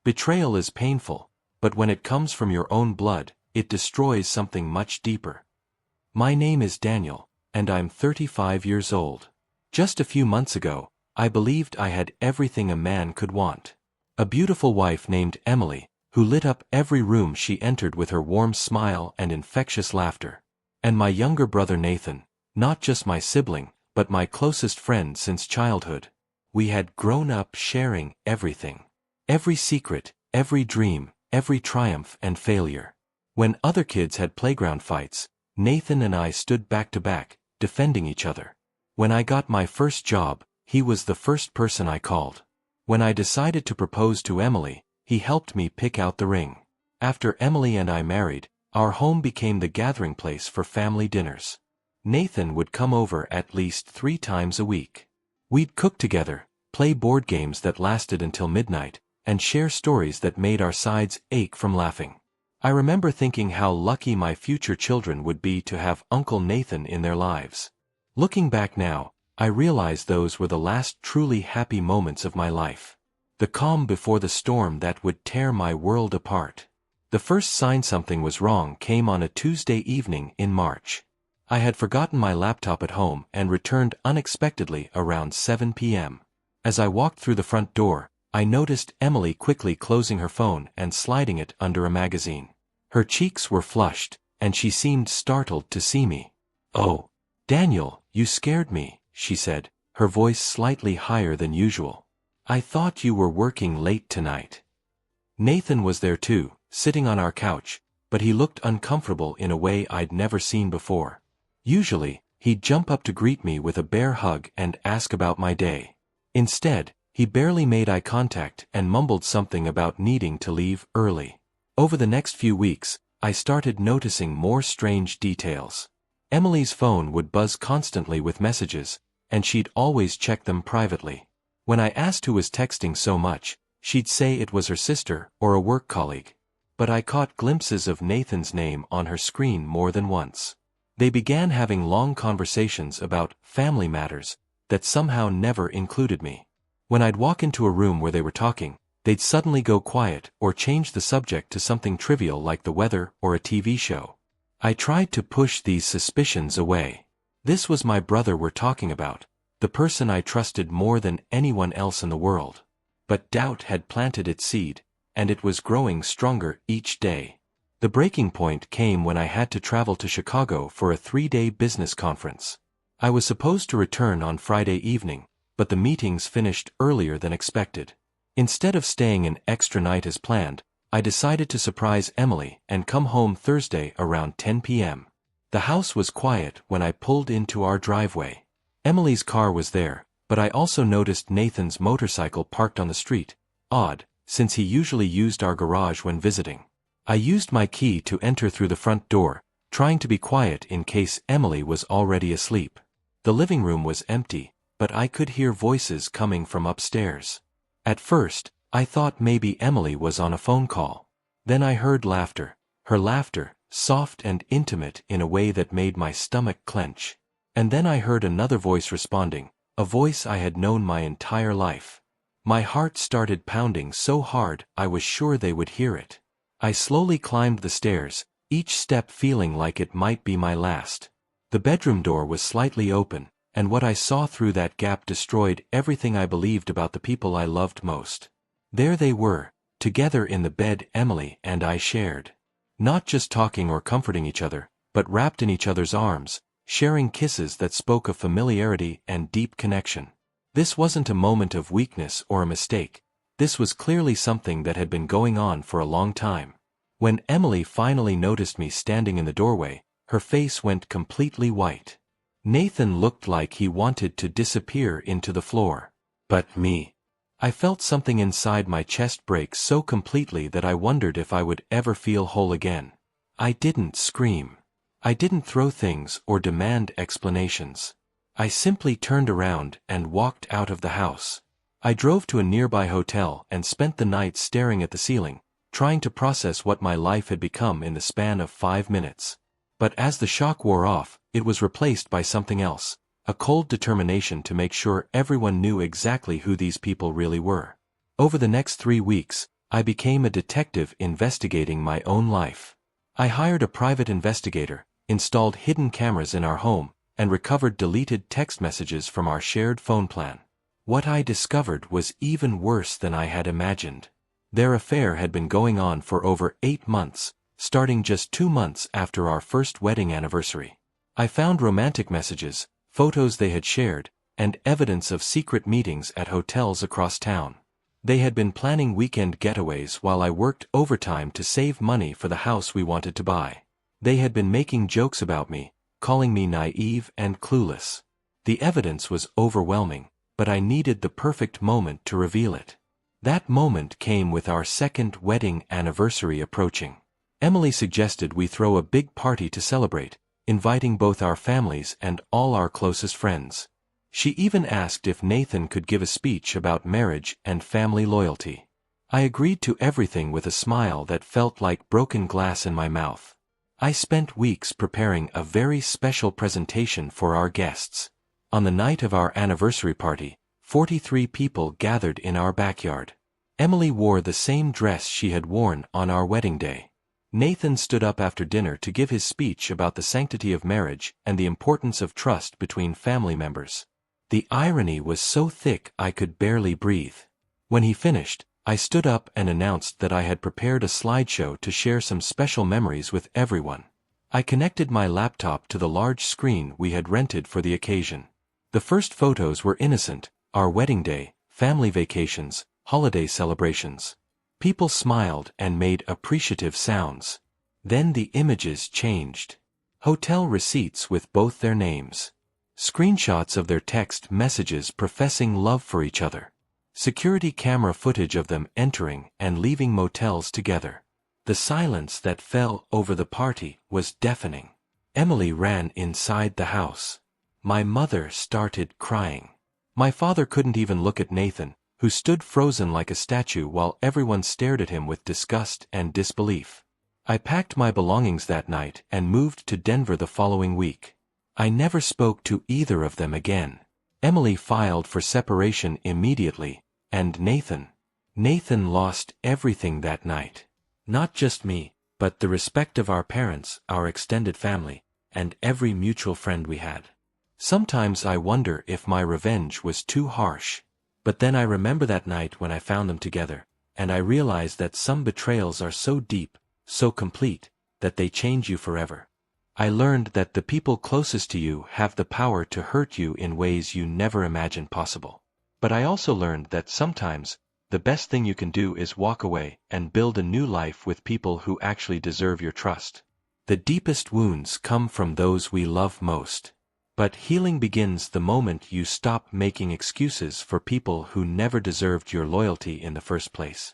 Betrayal is painful, but when it comes from your own blood, it destroys something much deeper. My name is Daniel, and I'm 35 years old. Just a few months ago, I believed I had everything a man could want. A beautiful wife named Emily, who lit up every room she entered with her warm smile and infectious laughter. And my younger brother Nathan, not just my sibling, but my closest friend since childhood. We had grown up sharing everything. Every secret, every dream, every triumph and failure. When other kids had playground fights, Nathan and I stood back to back, defending each other. When I got my first job, he was the first person I called. When I decided to propose to Emily, he helped me pick out the ring. After Emily and I married, our home became the gathering place for family dinners. Nathan would come over at least 3 times a week. We'd cook together, play board games that lasted until midnight, and share stories that made our sides ache from laughing. I remember thinking how lucky my future children would be to have Uncle Nathan in their lives. Looking back now, I realize those were the last truly happy moments of my life. The calm before the storm that would tear my world apart. The first sign something was wrong came on a Tuesday evening in March. I had forgotten my laptop at home and returned unexpectedly around 7 p.m. As I walked through the front door, I noticed Emily quickly closing her phone and sliding it under a magazine. Her cheeks were flushed, and she seemed startled to see me. "Oh, Daniel, you scared me," she said, her voice slightly higher than usual. "I thought you were working late tonight." Nathan was there too, sitting on our couch, but he looked uncomfortable in a way I'd never seen before. Usually, he'd jump up to greet me with a bear hug and ask about my day. Instead, he barely made eye contact and mumbled something about needing to leave early. Over the next few weeks, I started noticing more strange details. Emily's phone would buzz constantly with messages, and she'd always check them privately. When I asked who was texting so much, she'd say it was her sister or a work colleague. But I caught glimpses of Nathan's name on her screen more than once. They began having long conversations about family matters that somehow never included me. When I'd walk into a room where they were talking, they'd suddenly go quiet or change the subject to something trivial like the weather or a TV show. I tried to push these suspicions away. This was my brother we're talking about, the person I trusted more than anyone else in the world. But doubt had planted its seed, and it was growing stronger each day. The breaking point came when I had to travel to Chicago for a 3-day business conference. I was supposed to return on Friday evening, but the meetings finished earlier than expected. Instead of staying an extra night as planned, I decided to surprise Emily and come home Thursday around 10 p.m. The house was quiet when I pulled into our driveway. Emily's car was there, but I also noticed Nathan's motorcycle parked on the street. Odd, since he usually used our garage when visiting. I used my key to enter through the front door, trying to be quiet in case Emily was already asleep. The living room was empty, but I could hear voices coming from upstairs. At first, I thought maybe Emily was on a phone call. Then I heard laughter, her laughter, soft and intimate in a way that made my stomach clench. And then I heard another voice responding, a voice I had known my entire life. My heart started pounding so hard I was sure they would hear it. I slowly climbed the stairs, each step feeling like it might be my last. The bedroom door was slightly open, and what I saw through that gap destroyed everything I believed about the people I loved most. There they were, together in the bed Emily and I shared. Not just talking or comforting each other, but wrapped in each other's arms, sharing kisses that spoke of familiarity and deep connection. This wasn't a moment of weakness or a mistake. This was clearly something that had been going on for a long time. When Emily finally noticed me standing in the doorway, her face went completely white. Nathan looked like he wanted to disappear into the floor. But me. I felt something inside my chest break so completely that I wondered if I would ever feel whole again. I didn't scream. I didn't throw things or demand explanations. I simply turned around and walked out of the house. I drove to a nearby hotel and spent the night staring at the ceiling, trying to process what my life had become in the span of 5 minutes. But as the shock wore off, it was replaced by something else, a cold determination to make sure everyone knew exactly who these people really were. Over the next 3 weeks, I became a detective investigating my own life. I hired a private investigator, installed hidden cameras in our home, and recovered deleted text messages from our shared phone plan. What I discovered was even worse than I had imagined. Their affair had been going on for over 8 months, starting just 2 months after our first wedding anniversary. I found romantic messages, photos they had shared, and evidence of secret meetings at hotels across town. They had been planning weekend getaways while I worked overtime to save money for the house we wanted to buy. They had been making jokes about me, calling me naive and clueless. The evidence was overwhelming, but I needed the perfect moment to reveal it. That moment came with our second wedding anniversary approaching. Emily suggested we throw a big party to celebrate, inviting both our families and all our closest friends. She even asked if Nathan could give a speech about marriage and family loyalty. I agreed to everything with a smile that felt like broken glass in my mouth. I spent weeks preparing a very special presentation for our guests. On the night of our anniversary party, 43 people gathered in our backyard. Emily wore the same dress she had worn on our wedding day. Nathan stood up after dinner to give his speech about the sanctity of marriage and the importance of trust between family members. The irony was so thick I could barely breathe. When he finished, I stood up and announced that I had prepared a slideshow to share some special memories with everyone. I connected my laptop to the large screen we had rented for the occasion. The first photos were innocent: our wedding day, family vacations, holiday celebrations. People smiled and made appreciative sounds. Then the images changed. Hotel receipts with both their names. Screenshots of their text messages professing love for each other. Security camera footage of them entering and leaving motels together. The silence that fell over the party was deafening. Emily ran inside the house. My mother started crying. My father couldn't even look at Nathan, who stood frozen like a statue while everyone stared at him with disgust and disbelief. I packed my belongings that night and moved to Denver the following week. I never spoke to either of them again. Emily filed for separation immediately, and Nathan lost everything that night. Not just me, but the respect of our parents, our extended family, and every mutual friend we had. Sometimes I wonder if my revenge was too harsh. But then I remember that night when I found them together, and I realized that some betrayals are so deep, so complete, that they change you forever. I learned that the people closest to you have the power to hurt you in ways you never imagined possible. But I also learned that sometimes, the best thing you can do is walk away and build a new life with people who actually deserve your trust. The deepest wounds come from those we love most. But healing begins the moment you stop making excuses for people who never deserved your loyalty in the first place.